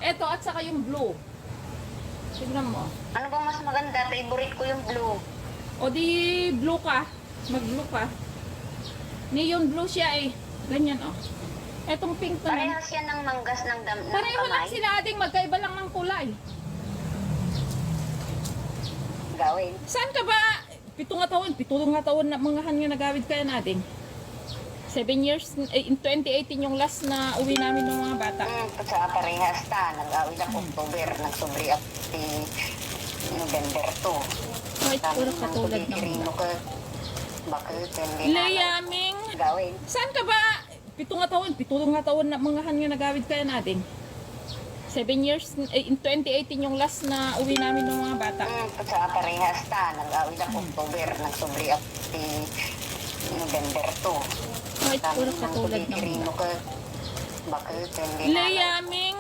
Eto, at saka yung blue. Tignan mo. Ano bang mas maganda? Favorite ko yung blue. O di blue ka. Mag-blue ka. Neon blue siya eh. Ganyan oh. Etong pink naman. Parehas yan ng manggas ng Pareho lang kamay. sila ating magkaiba lang ng kulay. Gawin. Saan ka ba? 7 nga taon na mga nga nagawid kaya natin. 7 years, in 2018 yung last na uwi namin ng mga bata. Sa parehas ta. Nag-awit ako October. Nag-sobri ako November 2. Oh, ito puro katulad ng Kirino ka. Bakit? Hindi na. Layaming. Gawin. Saan ka ba? 7 nga taon na mga nga nagawid kaya natin. 7 years, in 2018 yung last na uwi namin ng mga bata. Sa parehas ta. Nag-awit ako October. Nag-sobri ako November 2. Oh, ito puro katulad ng Kirino ka. Bakit? Hindi na. Layaming.